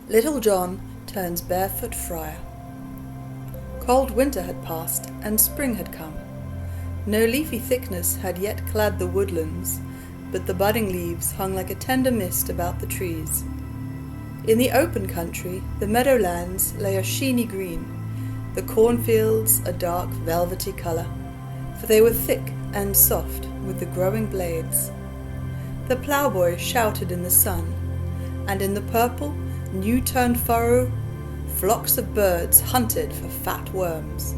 Little John turns barefoot friar. Cold winter had passed, and spring had come. No leafy thickness had yet clad the woodlands, but the budding leaves hung like a tender mist about the trees. In the open country, the meadowlands lay a sheeny green, the cornfields a dark velvety colour, for they were thick and soft with the growing blades. The ploughboy shouted in the sun, and in the purple, new-turned furrow, flocks of birds hunted for fat worms.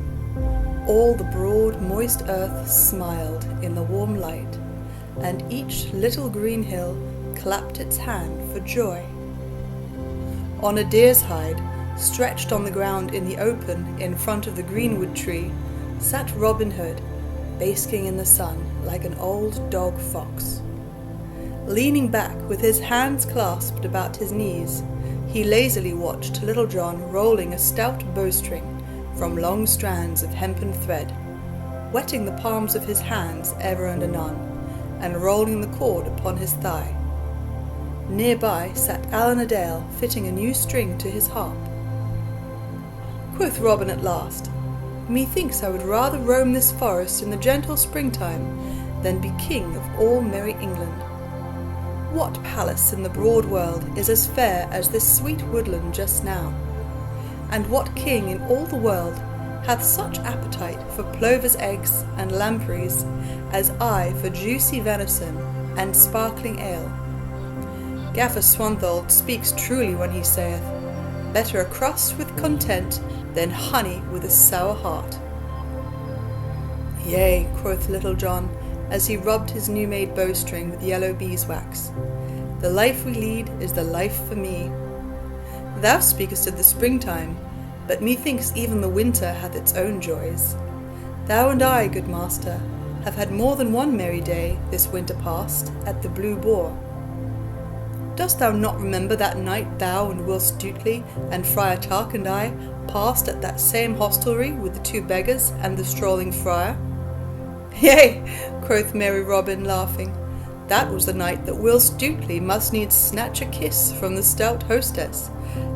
All the broad, moist earth smiled in the warm light, and each little green hill clapped its hand for joy. On a deer's hide, stretched on the ground in the open in front of the greenwood tree, sat Robin Hood, basking in the sun like an old dog fox. Leaning back with his hands clasped about his knees, he lazily watched Little John rolling a stout bowstring from long strands of hempen thread, wetting the palms of his hands ever and anon, and rolling the cord upon his thigh. Nearby sat Allan a Dale fitting a new string to his harp. Quoth Robin at last, "Methinks I would rather roam this forest in the gentle springtime than be king of all merry England. What palace in the broad world is as fair as this sweet woodland just now? And what king in all the world hath such appetite for plovers' eggs and lampreys as I for juicy venison and sparkling ale? Gaffer Swanthold speaks truly when he saith, better a crust with content than honey with a sour heart." "Yea," quoth Little John, as he rubbed his new-made bowstring with yellow beeswax, "the life we lead is the life for me. Thou speakest of the springtime, but methinks even the winter hath its own joys. Thou and I, good master, have had more than one merry day this winter past at the Blue Boar. Dost thou not remember that night thou and Will Stutely and Friar Tuck and I passed at that same hostelry with the two beggars and the strolling friar?" "Yea," quoth merry Robin, laughing, "that was the night that Will Stutely must needs snatch a kiss from the stout hostess,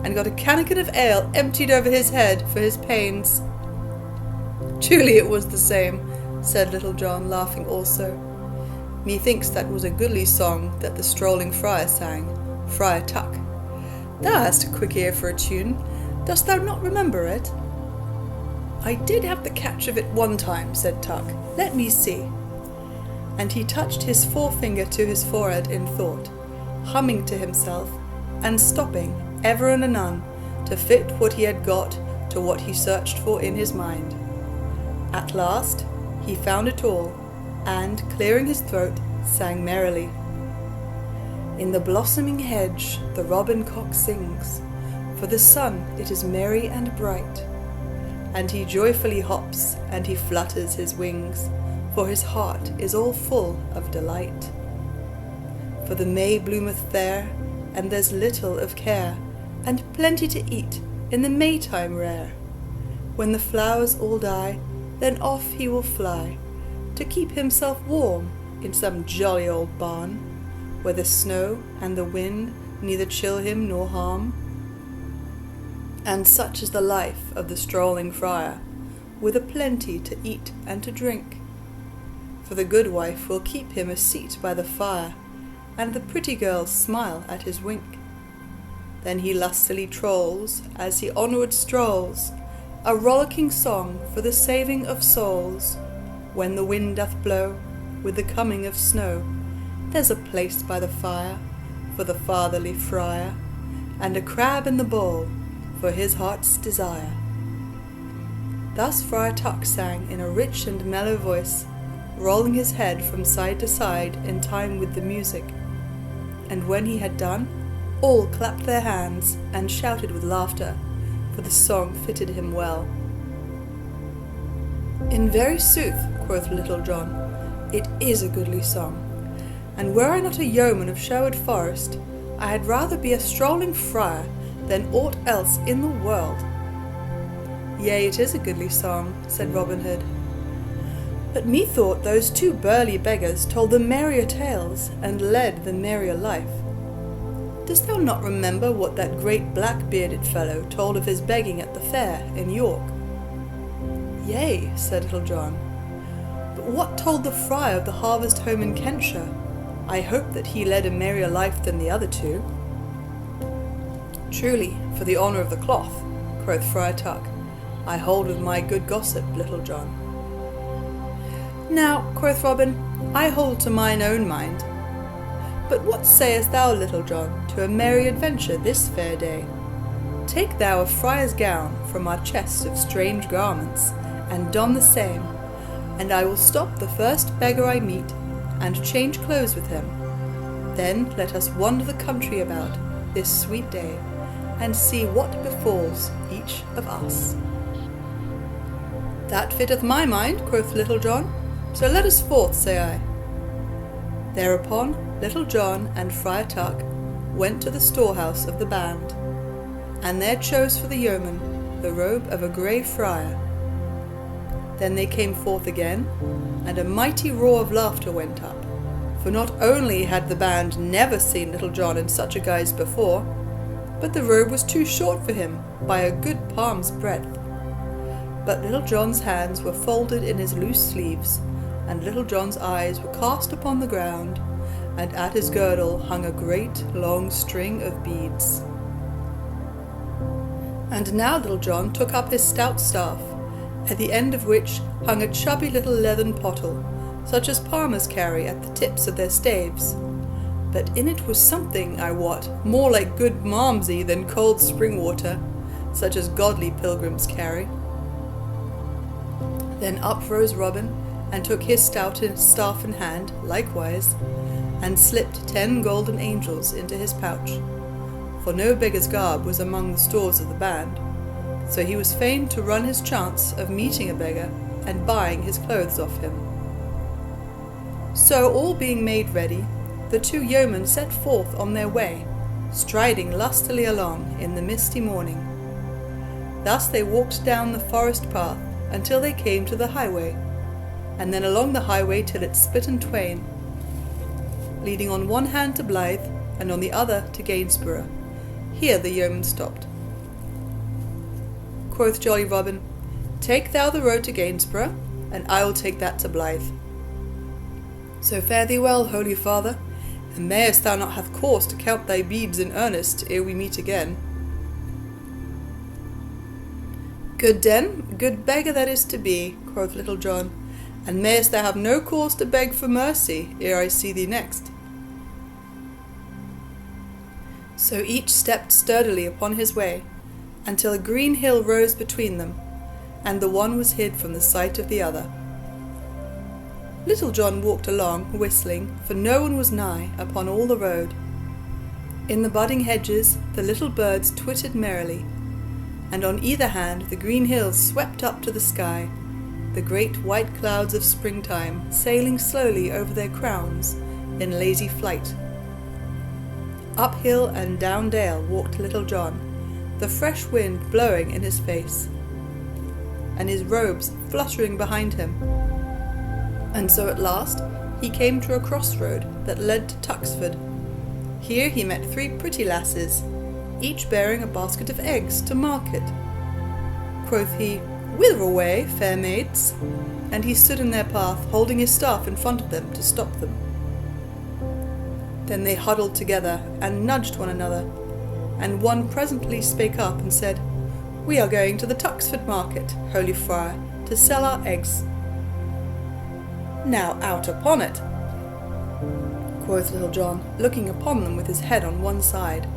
and got a cannikin of ale emptied over his head for his pains." "Truly it was the same," said Little John, laughing also. "Methinks that was a goodly song that the strolling friar sang, Friar Tuck. Thou hast a quick ear for a tune. Dost thou not remember it?" "I did have the catch of it one time," said Tuck. "Let me see." And he touched his forefinger to his forehead in thought, humming to himself, and stopping ever and anon to fit what he had got to what he searched for in his mind. At last he found it all, and, clearing his throat, sang merrily. "In the blossoming hedge the robin cock sings, for the sun it is merry and bright, and he joyfully hops and he flutters his wings, for his heart is all full of delight. For the May bloometh fair, and there's little of care, and plenty to eat in the Maytime rare. When the flowers all die, then off he will fly, to keep himself warm in some jolly old barn, where the snow and the wind neither chill him nor harm. And such is the life of the strolling friar, with a plenty to eat and to drink. For the good wife will keep him a seat by the fire, and the pretty girls smile at his wink. Then he lustily trolls, as he onward strolls, a rollicking song for the saving of souls. When the wind doth blow, with the coming of snow, there's a place by the fire for the fatherly friar, and a crab in the bowl for his heart's desire." Thus Friar Tuck sang in a rich and mellow voice, rolling his head from side to side in time with the music. And when he had done, all clapped their hands and shouted with laughter, for the song fitted him well. "In very sooth," quoth Little John, "it is a goodly song, and were I not a yeoman of Sherwood Forest, I had rather be a strolling friar than aught else in the world." "Yea, it is a goodly song," said Robin Hood. "But methought those two burly beggars told the merrier tales and led the merrier life. dost thou not remember what that great black-bearded fellow told of his begging at the fair in York?" "Yea," said Little John. "But what told the Friar of the harvest home in Kentshire? I hope that he led a merrier life than the other two." "Truly, for the honour of the cloth," quoth Friar Tuck, "I hold with my good gossip, Little John." "Now," quoth Robin, "I hold to mine own mind. But what sayest thou, Little John, to a merry adventure this fair day? Take thou a friar's gown from our chest of strange garments, and don the same, and I will stop the first beggar I meet, and change clothes with him. Then let us wander the country about this sweet day, and see what befalls each of us." "That fitteth my mind," quoth Little John, "so let us forth, say I." Thereupon Little John and Friar Tuck went to the storehouse of the band, and there chose for the yeoman the robe of a grey friar. Then they came forth again, and a mighty roar of laughter went up, for not only had the band never seen Little John in such a guise before, but the robe was too short for him by a good palm's breadth. But Little John's hands were folded in his loose sleeves, and Little John's eyes were cast upon the ground, and at his girdle hung a great long string of beads. And now Little John took up his stout staff, at the end of which hung a chubby little leathern pottle, such as palmers carry at the tips of their staves. But in it was something, I wot, more like good Malmsey than cold spring water, such as godly pilgrims carry. Then up rose Robin, and took his stout staff in hand, likewise, and slipped 10 golden angels into his pouch, for no beggar's garb was among the stores of the band, so he was fain to run his chance of meeting a beggar and buying his clothes off him. So all being made ready, the 2 yeomen set forth on their way, striding lustily along in the misty morning. Thus they walked down the forest path until they came to the highway, and then along the highway till it split in twain, leading on one hand to Blythe, and on the other to Gainsborough. Here the yeoman stopped. Quoth jolly Robin, "Take thou the road to Gainsborough, and I will take that to Blythe. So fare thee well, holy father, and mayest thou not have cause to count thy beads in earnest ere we meet again." "Good den, good beggar that is to be," quoth Little John, "and mayest thou have no cause to beg for mercy ere I see thee next." So each stepped sturdily upon his way, until a green hill rose between them, and the one was hid from the sight of the other. Little John walked along, whistling, for no one was nigh upon all the road. In the budding hedges the little birds twittered merrily, and on either hand the green hills swept up to the sky, the great white clouds of springtime sailing slowly over their crowns in lazy flight. Up hill and down dale walked Little John, the fresh wind blowing in his face, and his robes fluttering behind him. And so at last he came to a crossroad that led to Tuxford. Here he met 3 pretty lasses, each bearing a basket of eggs to market. Quoth he, "Whither away, fair maids?" And he stood in their path, holding his staff in front of them to stop them. Then they huddled together and nudged one another, and one presently spake up and said, "We are going to the Tuxford market, holy friar, to sell our eggs." "Now out upon it," quoth Little John, looking upon them with his head on one side.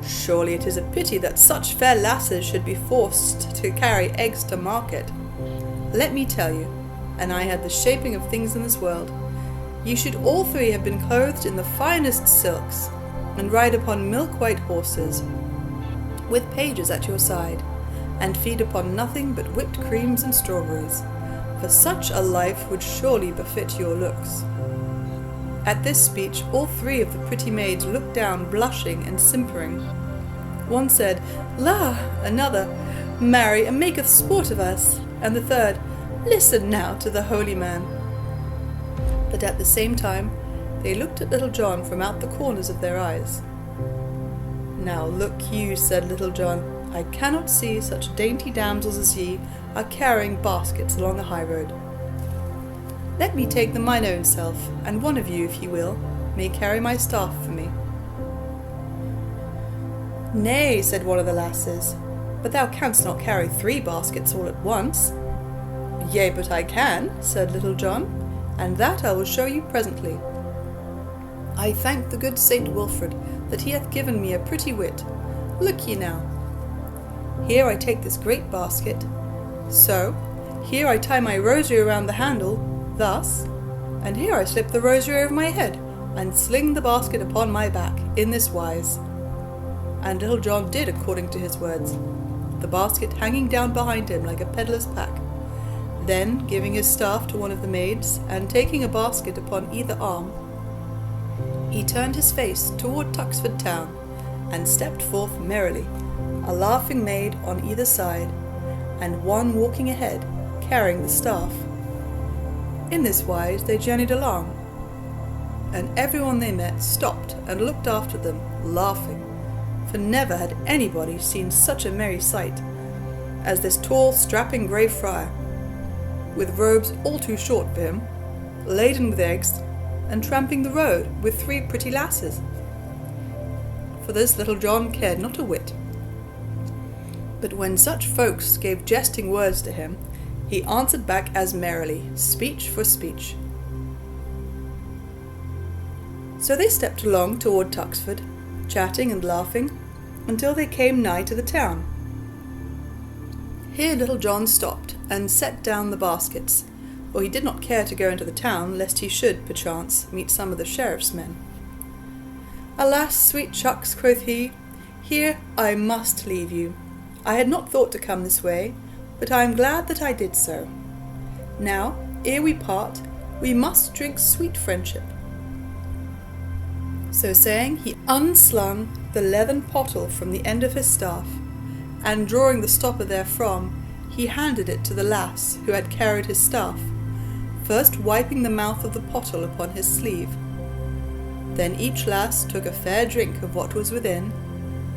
"Surely it is a pity that such fair lasses should be forced to carry eggs to market. Let me tell you, and I had the shaping of things in this world, ye should all 3 have been clothed in the finest silks, and ride upon milk-white horses, with pages at your side, and feed upon nothing but whipped creams and strawberries, for such a life would surely befit your looks." At this speech all 3 of the pretty maids looked down, blushing and simpering. One said, "La!" another, "Marry, and maketh sport of us," and the third, "Listen now to the holy man." But at the same time they looked at Little John from out the corners of their eyes. Now look you, said Little John, I cannot see such dainty damsels as ye are carrying baskets along the high road. Let me take them mine own self, and one of you, if ye will, may carry my staff for me. Nay, said one of the lasses, but thou canst not carry 3 baskets all at once. Yea, but I can, said Little John, and that I will show you presently. I thank the good Saint Wilfrid that he hath given me a pretty wit. Look ye now. Here I take this great basket, so. Here I tie my rosary around the handle, thus, and here I slip the rosary over my head, and sling the basket upon my back, in this wise. And Little John did according to his words, the basket hanging down behind him like a pedlar's pack. Then, giving his staff to one of the maids, and taking a basket upon either arm, he turned his face toward Tuxford town, and stepped forth merrily, a laughing maid on either side, and one walking ahead, carrying the staff. In this wise they journeyed along, and everyone they met stopped and looked after them, laughing, for never had anybody seen such a merry sight as this tall, strapping grey friar, with robes all too short for him, laden with eggs, and tramping the road with 3 pretty lasses. For this Little John cared not a whit. But when such folks gave jesting words to him, he answered back as merrily, speech for speech. So they stepped along toward Tuxford, chatting and laughing, until they came nigh to the town. Here Little John stopped, and set down the baskets, for he did not care to go into the town, lest he should, perchance, meet some of the sheriff's men. Alas, sweet chucks, quoth he, here I must leave you. I had not thought to come this way, but I am glad that I did so. Now, ere we part, we must drink sweet friendship. So saying, he unslung the leathern pottle from the end of his staff, and drawing the stopper therefrom, he handed it to the lass who had carried his staff, first wiping the mouth of the pottle upon his sleeve. Then each lass took a fair drink of what was within,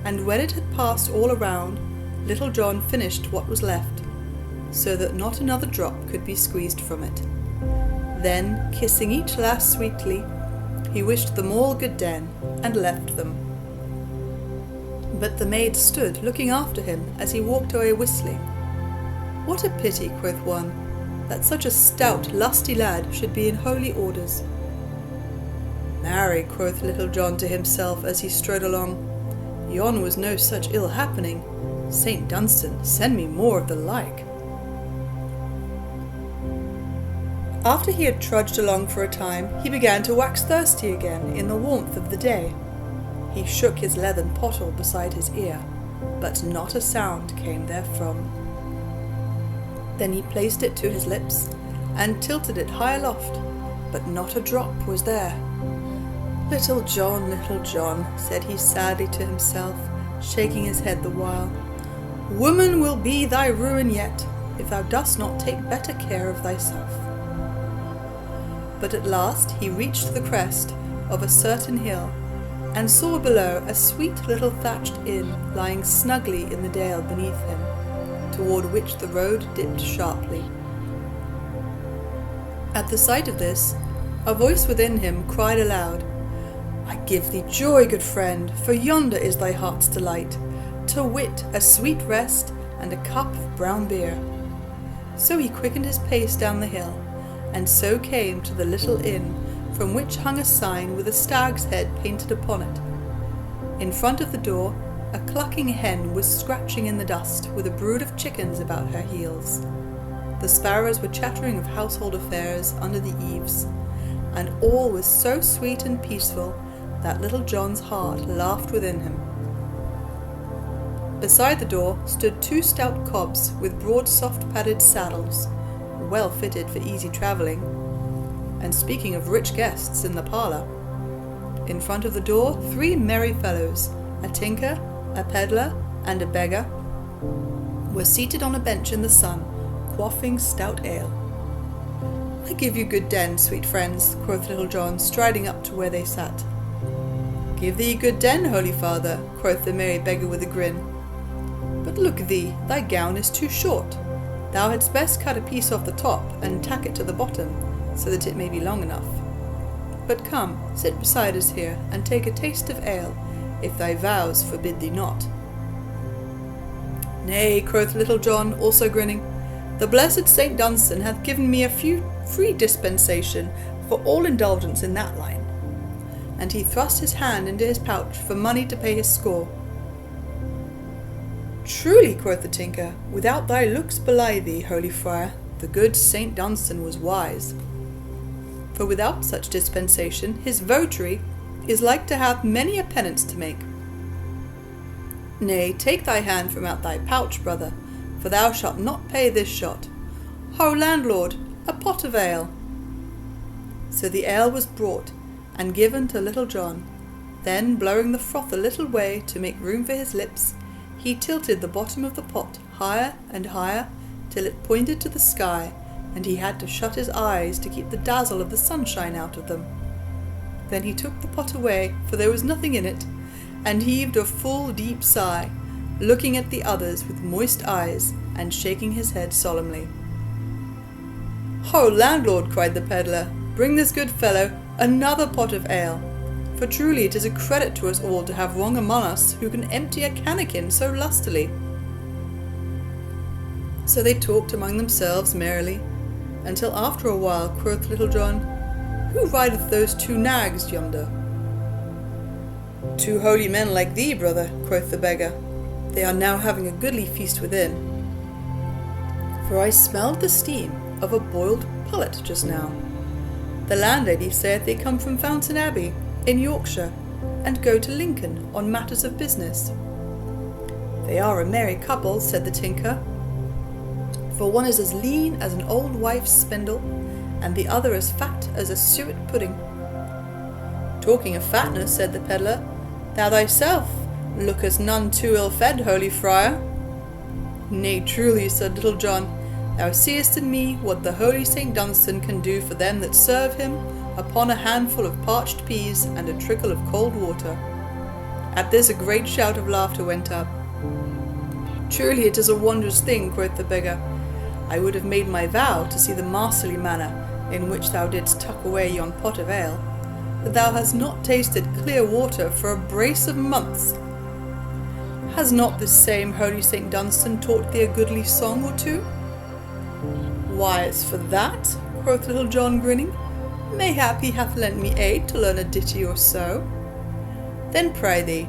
and when it had passed all around, Little John finished what was left, so that not another drop could be squeezed from it. Then, kissing each lass sweetly, he wished them all good den, and left them. But the maid stood looking after him as he walked away whistling. What a pity, quoth one, that such a stout, lusty lad should be in holy orders. Marry, quoth Little John to himself as he strode along, yon was no such ill happening. St. Dunstan, send me more of the like. After he had trudged along for a time, he began to wax thirsty again in the warmth of the day. He shook his leathern pottle beside his ear, but not a sound came therefrom. Then he placed it to his lips, and tilted it high aloft, but not a drop was there. Little John, said he sadly to himself, shaking his head the while, woman will be thy ruin yet, if thou dost not take better care of thyself. But at last he reached the crest of a certain hill, and saw below a sweet little thatched inn lying snugly in the dale beneath him, toward which the road dipped sharply. At the sight of this, a voice within him cried aloud, I give thee joy, good friend, for yonder is thy heart's delight, to wit, a sweet rest and a cup of brown beer. So he quickened his pace down the hill, and so came to the little inn, from which hung a sign with a stag's head painted upon it. In front of the door, a clucking hen was scratching in the dust with a brood of chickens about her heels. The sparrows were chattering of household affairs under the eaves, and all was so sweet and peaceful that Little John's heart laughed within him. Beside the door stood 2 stout cobs with broad soft-padded saddles, well fitted for easy travelling, and speaking of rich guests in the parlour. In front of the door 3 merry fellows, a tinker, a pedlar, and a beggar, were seated on a bench in the sun, quaffing stout ale. I give you good den, sweet friends, quoth Little John, striding up to where they sat. Give thee good den, holy father, quoth the merry beggar with a grin. But look thee, thy gown is too short. Thou hadst best cut a piece off the top and tack it to the bottom, so that it may be long enough. But come, sit beside us here, and take a taste of ale, if thy vows forbid thee not. Nay, quoth Little John, also grinning, the blessed St. Dunstan hath given me a free dispensation for all indulgence in that line. And he thrust his hand into his pouch for money to pay his score. Truly, quoth the tinker, without thy looks belie thee, holy friar, the good St. Dunstan was wise. For without such dispensation his votary is like to have many a penance to make. Nay, take thy hand from out thy pouch, brother, for thou shalt not pay this shot. Ho, landlord, a pot of ale. So the ale was brought, and given to Little John. Then, blowing the froth a little way to make room for his lips, he tilted the bottom of the pot higher and higher till it pointed to the sky, and he had to shut his eyes to keep the dazzle of the sunshine out of them. Then he took the pot away, for there was nothing in it, and heaved a full deep sigh, looking at the others with moist eyes, and shaking his head solemnly. Ho, landlord, cried the pedlar, bring this good fellow another pot of ale, for truly it is a credit to us all to have one among us who can empty a cannikin so lustily. So they talked among themselves merrily, until after a while quoth Little John, Who rideth those two nags yonder? Two holy men like thee, brother, quoth the beggar. They are now having a goodly feast within. For I smelled the steam of a boiled pullet just now. The landlady saith they come from Fountain Abbey, in Yorkshire, and go to Lincoln on matters of business. They are a merry couple, said the tinker, for one is as lean as an old wife's spindle, and the other as fat as a suet pudding. Talking of fatness, said the pedlar, thou thyself lookest none too ill-fed, holy friar. Nay, truly, said Little John, thou seest in me what the holy St. Dunstan can do for them that serve him upon a handful of parched peas and a trickle of cold water. At this a great shout of laughter went up. Truly it is a wondrous thing, quoth the beggar. I would have made my vow to see the masterly manner in which thou didst tuck away yon pot of ale, that thou hast not tasted clear water for a brace of months. Has not this same holy St. Dunstan taught thee a goodly song or two? Why, as for that, quoth Little John, grinning, mayhap he hath lent me aid to learn a ditty or so. Then pray thee,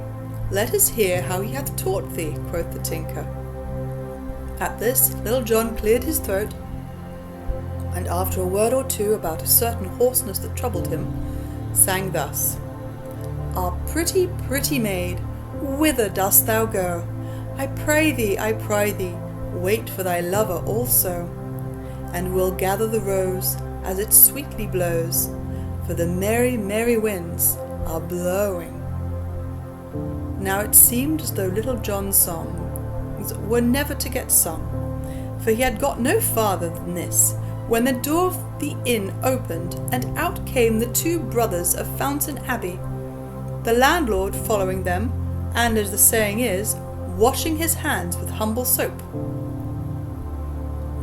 let us hear how he hath taught thee, quoth the tinker. At this, Little John cleared his throat, and after a word or two about a certain hoarseness that troubled him, sang thus: Ah, pretty, pretty maid, whither dost thou go? I pray thee, wait for thy lover also, and we'll gather the rose as it sweetly blows, for the merry, merry winds are blowing. Now it seemed as though Little John's songs were never to get sung, for he had got no farther than this, when the door of the inn opened, and out came the two brothers of Fountain Abbey, the landlord following them, and, as the saying is, washing his hands with humble soap.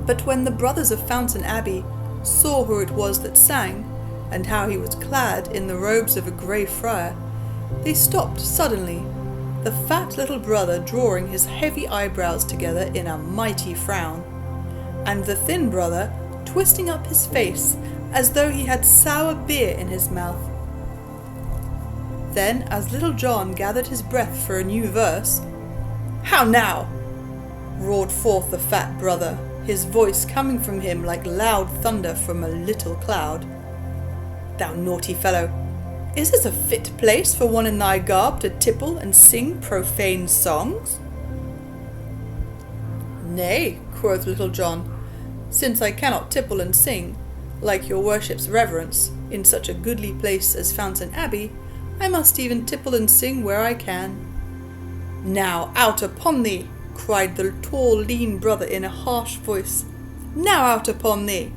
But when the brothers of Fountain Abbey saw who it was that sang, and how he was clad in the robes of a grey friar, they stopped suddenly, the fat little brother drawing his heavy eyebrows together in a mighty frown, and the thin brother twisting up his face as though he had sour beer in his mouth. Then, as Little John gathered his breath for a new verse, "How now?" roared forth the fat brother, his voice coming from him like loud thunder from a little cloud. "Thou naughty fellow, is this a fit place for one in thy garb to tipple and sing profane songs?" "Nay," quoth Little John, "since I cannot tipple and sing, like your worship's reverence, in such a goodly place as Fountain Abbey, I must even tipple and sing where I can." "Now out upon thee!" cried the tall, lean brother in a harsh voice. "Now out upon thee,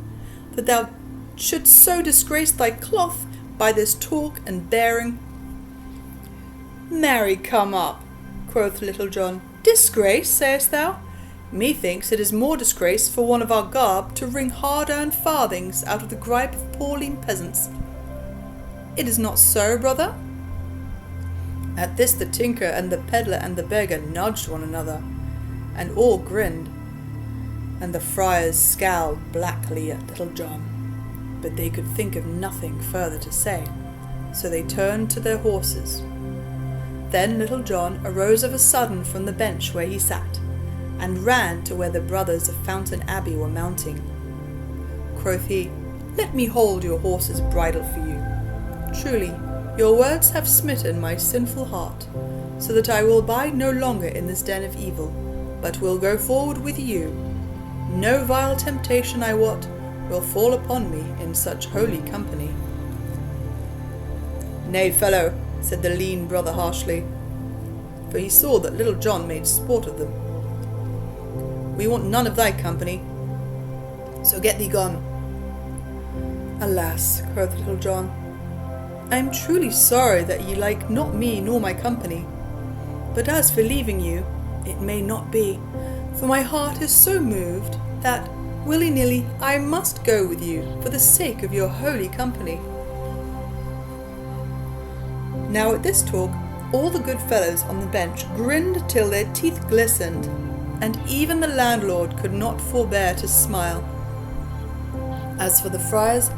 that thou shouldst so disgrace thy cloth by this talk and bearing." "Marry, come up," quoth Little John. "Disgrace, sayest thou? Methinks it is more disgrace for one of our garb to wring hard-earned farthings out of the gripe of poor lean peasants. It is not so, brother?" At this the tinker and the pedlar and the beggar nudged one another, and all grinned, and the friars scowled blackly at Little John, but they could think of nothing further to say, so they turned to their horses. Then Little John arose of a sudden from the bench where he sat, and ran to where the brothers of Fountain Abbey were mounting. Quoth he, "Let me hold your horse's bridle for you. Truly, your words have smitten my sinful heart, so that I will bide no longer in this den of evil, but will go forward with you. No vile temptation, I wot, will fall upon me in such holy company." "Nay, fellow," said the lean brother harshly, for he saw that Little John made sport of them, "we want none of thy company, so get thee gone." "Alas," quoth Little John, "I am truly sorry that ye like not me nor my company. But as for leaving you, it may not be, for my heart is so moved that, willy-nilly, I must go with you for the sake of your holy company." Now at this talk, all the good fellows on the bench grinned till their teeth glistened, and even the landlord could not forbear to smile. As for the friars,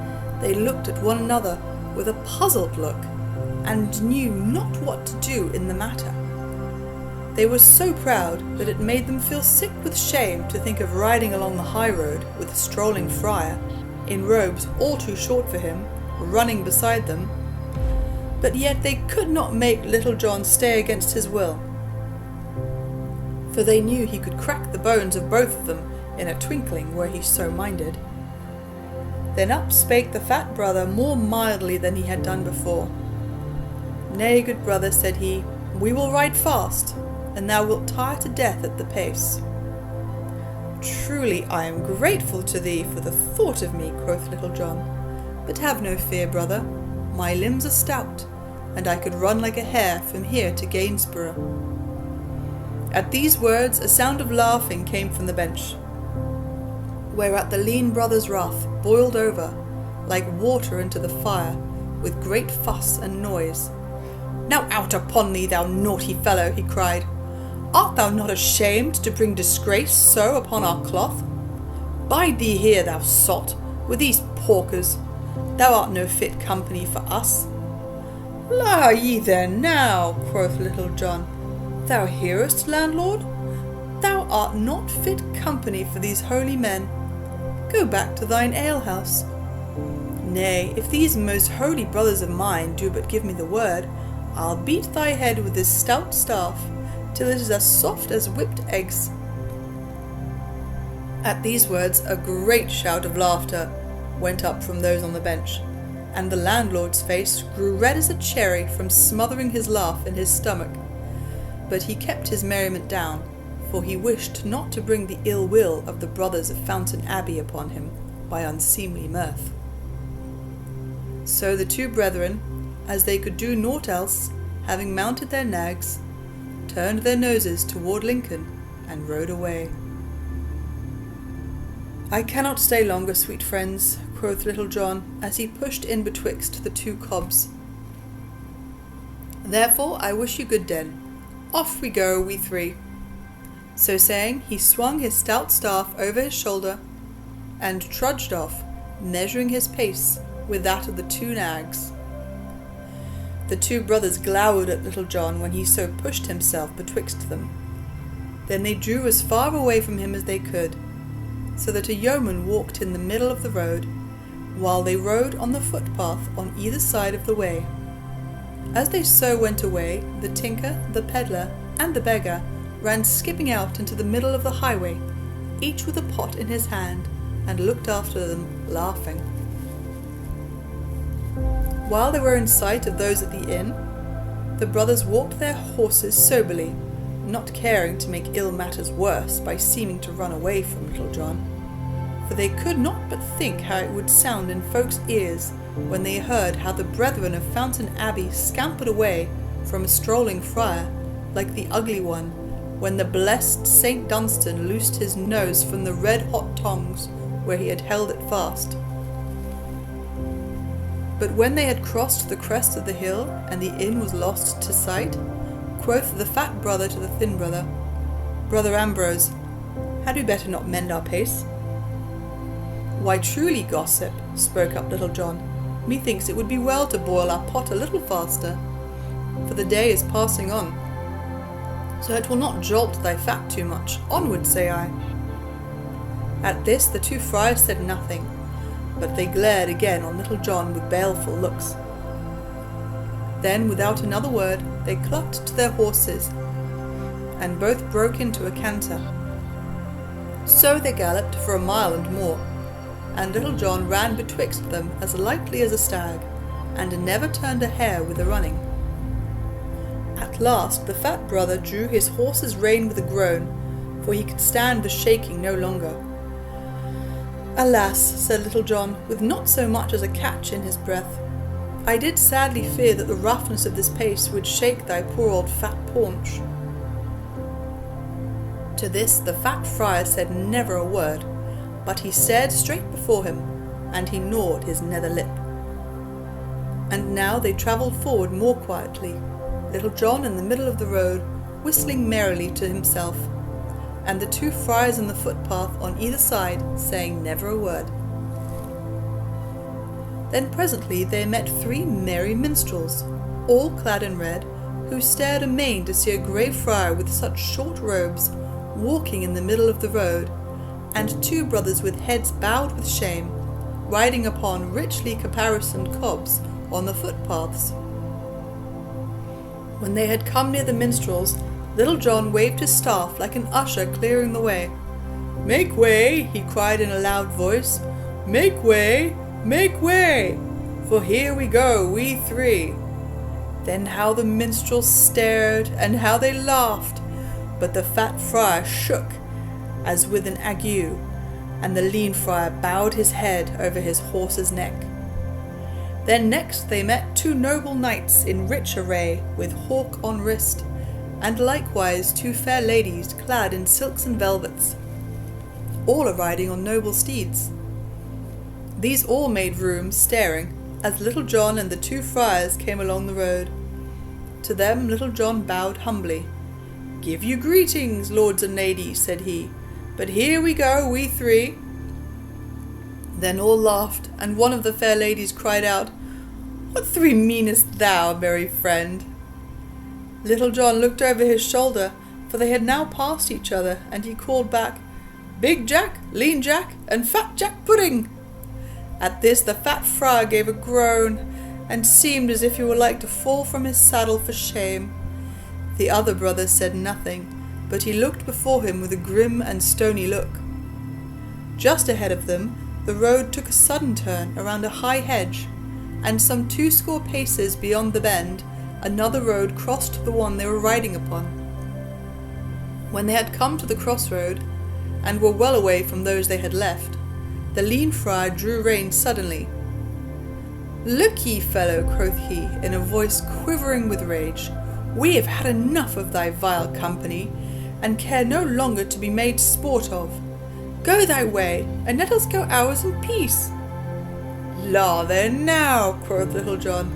they looked at one another with a puzzled look, and knew not what to do in the matter. They were so proud that it made them feel sick with shame to think of riding along the high road with a strolling friar, in robes all too short for him, running beside them. But yet they could not make Little John stay against his will, for they knew he could crack the bones of both of them in a twinkling were he so minded. Then up spake the fat brother more mildly than he had done before. "Nay, good brother," said he, "we will ride fast, and thou wilt tire to death at the pace." "Truly I am grateful to thee for the thought of me," quoth Little John, "but have no fear, brother, my limbs are stout, and I could run like a hare from here to Gainsborough." At these words a sound of laughing came from the bench, whereat the lean brother's wrath boiled over, like water into the fire, with great fuss and noise. "Now out upon thee, thou naughty fellow," he cried. "Art thou not ashamed to bring disgrace so upon our cloth? Bide thee here, thou sot, with these porkers. Thou art no fit company for us." "La ye there now," quoth Little John. "Thou hearest, landlord? Thou art not fit company for these holy men. Go back to thine alehouse. Nay, if these most holy brothers of mine do but give me the word, I'll beat thy head with this stout staff, till it is as soft as whipped eggs." At these words a great shout of laughter went up from those on the bench, and the landlord's face grew red as a cherry from smothering his laugh in his stomach. But he kept his merriment down, for he wished not to bring the ill will of the brothers of Fountain Abbey upon him by unseemly mirth. So the two brethren, as they could do naught else, having mounted their nags, turned their noses toward Lincoln and rode away. "I cannot stay longer, sweet friends," quoth Little John, as he pushed in betwixt the two cobs. "Therefore I wish you good den. Off we go, we three." So saying, he swung his stout staff over his shoulder, and trudged off, measuring his pace with that of the two nags. The two brothers glowered at Little John when he so pushed himself betwixt them. Then they drew as far away from him as they could, so that a yeoman walked in the middle of the road, while they rode on the footpath on either side of the way. As they so went away, the tinker, the pedlar, and the beggar ran skipping out into the middle of the highway, each with a pot in his hand, and looked after them, laughing. While they were in sight of those at the inn, the brothers walked their horses soberly, not caring to make ill matters worse by seeming to run away from Little John, for they could not but think how it would sound in folks' ears when they heard how the brethren of Fountain Abbey scampered away from a strolling friar, like the ugly one, when the blessed St. Dunstan loosed his nose from the red-hot tongs where he had held it fast. But when they had crossed the crest of the hill, and the inn was lost to sight, quoth the fat brother to the thin brother, "Brother Ambrose, had we better not mend our pace?" "Why truly, gossip," spoke up Little John, "methinks it would be well to boil our pot a little faster, for the day is passing on, so it will not jolt thy fat too much. Onward, say I." At this the two friars said nothing, but they glared again on Little John with baleful looks. Then, without another word, they clucked to their horses, and both broke into a canter. So they galloped for a mile and more, and Little John ran betwixt them as lightly as a stag, and never turned a hair with the running. At last the fat brother drew his horse's rein with a groan, for he could stand the shaking no longer. "Alas," said Little John, with not so much as a catch in his breath, "I did sadly fear that the roughness of this pace would shake thy poor old fat paunch." To this the fat friar said never a word, but he stared straight before him, and he gnawed his nether lip. And now they travelled forward more quietly, Little John in the middle of the road, whistling merrily to himself, and the two friars in the footpath on either side saying never a word. Then presently they met three merry minstrels, all clad in red, who stared amain to see a grey friar with such short robes walking in the middle of the road, and two brothers with heads bowed with shame, riding upon richly caparisoned cobs on the footpaths. When they had come near the minstrels, Little John waved his staff like an usher clearing the way. "Make way," he cried in a loud voice, "make way, for here we go, we three." Then how the minstrels stared, and how they laughed, but the fat friar shook as with an ague, and the lean friar bowed his head over his horse's neck. Then next they met two noble knights in rich array, with hawk on wrist, and likewise two fair ladies clad in silks and velvets, all a-riding on noble steeds. These all made room, staring, as Little John and the two friars came along the road. To them Little John bowed humbly. "Give you greetings, lords and ladies," said he, "but here we go, we three." Then all laughed, and one of the fair ladies cried out, "What three meanest thou, merry friend?" Little John looked over his shoulder, for they had now passed each other, and he called back, "Big Jack, Lean Jack, and Fat Jack Pudding." At this the fat friar gave a groan, and seemed as if he would like to fall from his saddle for shame. The other brother said nothing, but he looked before him with a grim and stony look. Just ahead of them the road took a sudden turn around a high hedge, and some 20 paces beyond the bend another road crossed the one they were riding upon. When they had come to the crossroad, and were well away from those they had left, the lean friar drew rein suddenly. "Look ye, fellow," quoth he, in a voice quivering with rage, "we have had enough of thy vile company, and care no longer to be made sport of. Go thy way, and let us go ours in peace." "La then now," quoth Little John,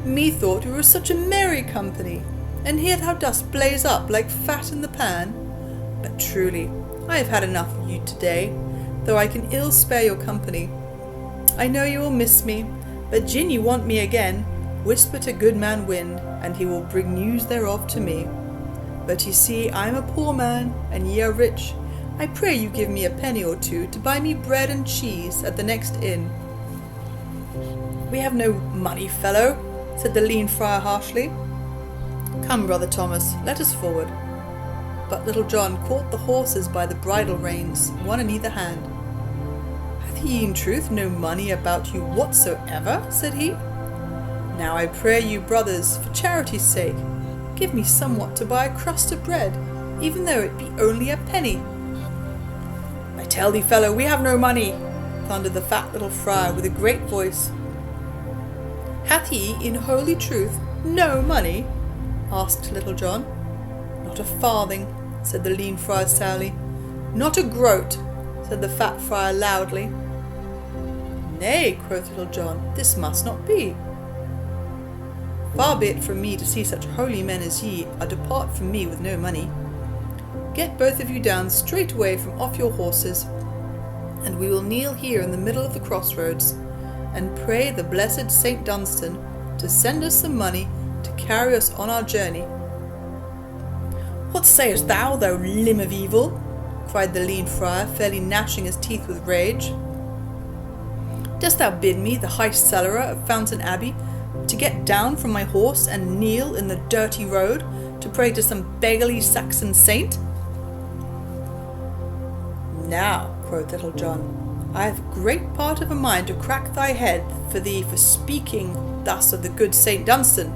"methought we were such a merry company, and here thou dost blaze up like fat in the pan. But truly, I have had enough of you to-day, though I can ill spare your company. I know you will miss me, but gin you want me again, whisper to good man Wind, and he will bring news thereof to me. But ye see I am a poor man, and ye are rich. I pray you give me a penny or two to buy me bread and cheese at the next inn." "We have no money, fellow," said the lean friar harshly. "Come, brother Thomas, let us forward." But Little John caught the horses by the bridle reins, one in either hand. "Hath ye in truth no money about you whatsoever?" said he. "Now I pray you, brothers, for charity's sake, give me somewhat to buy a crust of bread, even though it be only a penny." "I tell thee, fellow, we have no money," thundered the fat little friar with a great voice. "Hath he, in holy truth, no money?" asked Little John. Not a farthing, said the lean friar sourly. Not a groat, said the fat friar loudly. Nay, quoth Little John, this must not be. Far be it from me to see such holy men as ye are depart from me with no money. Get both of you down straightway from off your horses, and we will kneel here in the middle of the crossroads, and pray the blessed Saint Dunstan to send us some money to carry us on our journey. What sayest thou, thou limb of evil? Cried the lean friar, fairly gnashing his teeth with rage. Dost thou bid me, the high cellarer of Fountain Abbey, to get down from my horse and kneel in the dirty road to pray to some beggarly Saxon saint? Now, quoth Little John, I have great part of a mind to crack thy head for thee for speaking thus of the good Saint Dunstan.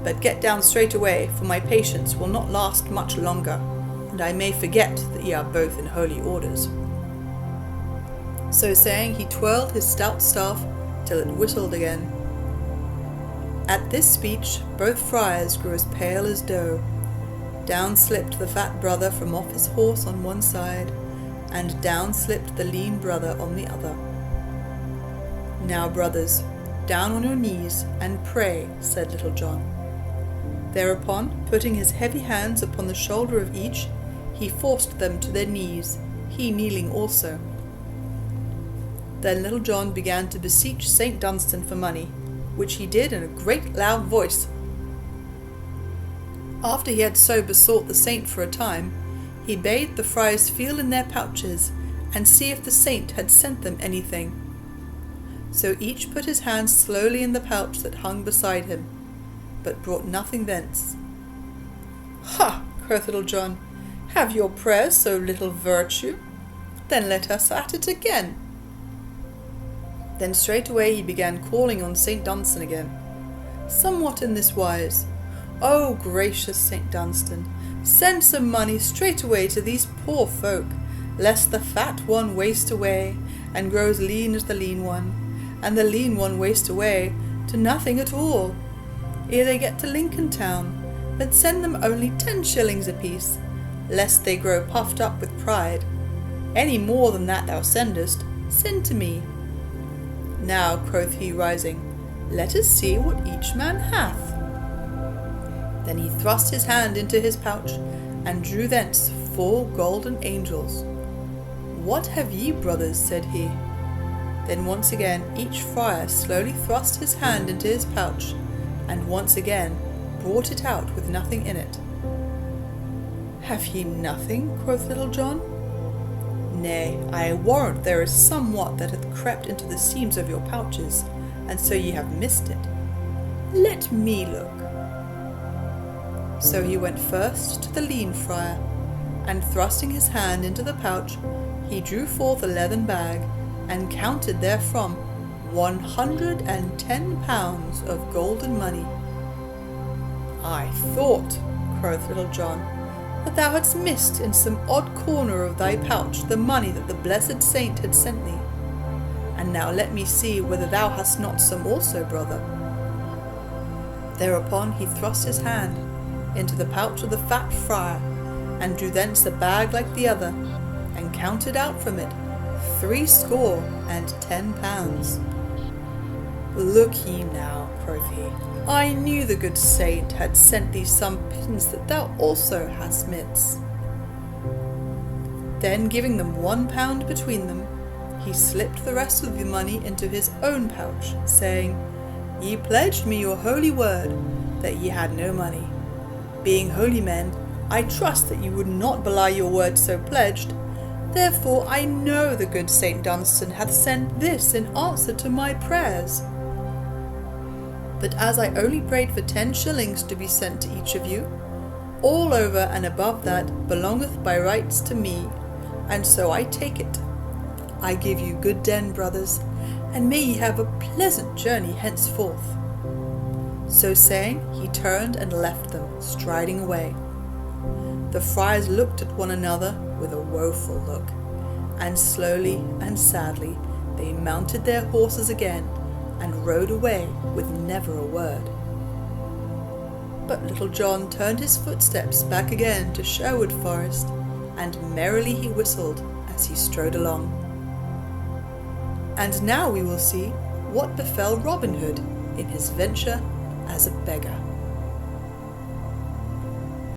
But get down straight away, for my patience will not last much longer, and I may forget that ye are both in holy orders. So saying, he twirled his stout staff till it whistled again. At this speech both friars grew as pale as dough. Down slipped the fat brother from off his horse on one side, and down slipped the lean brother on the other. Now, brothers, down on your knees and pray, said Little John. Thereupon, putting his heavy hands upon the shoulder of each, he forced them to their knees, he kneeling also. Then Little John began to beseech Saint Dunstan for money, which he did in a great loud voice. After he had so besought the saint for a time, he bade the friars feel in their pouches and see if the saint had sent them anything. So each put his hand slowly in the pouch that hung beside him, but brought nothing thence. Ha! quoth Little John, have your prayers so little virtue? Then let us at it again. Then straightway he began calling on Saint Dunstan again, somewhat in this wise. O gracious Saint Dunstan, send some money straightway to these poor folk, lest the fat one waste away, and grow as lean as the lean one, and the lean one waste away to nothing at all, ere they get to Lincoln town. But send them only 10 shillings apiece, lest they grow puffed up with pride. Any more than that thou sendest, send to me. Now, quoth he, rising, let us see what each man hath. Then he thrust his hand into his pouch, and drew thence 4 golden angels. What have ye, brothers? said he. Then once again each friar slowly thrust his hand into his pouch, and once again brought it out with nothing in it. Have ye nothing? quoth Little John. Nay, I warrant there is somewhat that hath crept into the seams of your pouches, and so ye have missed it. Let me look. So he went first to the lean friar, and thrusting his hand into the pouch, he drew forth a leathern bag, and counted therefrom 110 pounds of golden money. I thought, quoth Little John, that thou hadst missed in some odd corner of thy pouch the money that the blessed saint had sent thee. And now let me see whether thou hast not some also, brother. Thereupon he thrust his hand into the pouch of the fat friar, and drew thence a bag like the other, and counted out from it 70 pounds. Look ye now, quoth he, I knew the good saint had sent thee some pittance that thou also hast midst. Then giving them 1 pound between them, he slipped the rest of the money into his own pouch, saying, Ye pledged me your holy word that ye had no money. Being holy men, I trust that ye would not belie your word so pledged. Therefore I know the good Saint Dunstan hath sent this in answer to my prayers. But as I only prayed for 10 shillings to be sent to each of you, all over and above that belongeth by rights to me, and so I take it. I give you good den, brothers, and may ye have a pleasant journey henceforth. So saying, he turned and left them, striding away. The friars looked at one another with a woeful look, and slowly and sadly they mounted their horses again, and rode away with never a word. But Little John turned his footsteps back again to Sherwood Forest, and merrily he whistled as he strode along. And now we will see what befell Robin Hood in his venture as a beggar.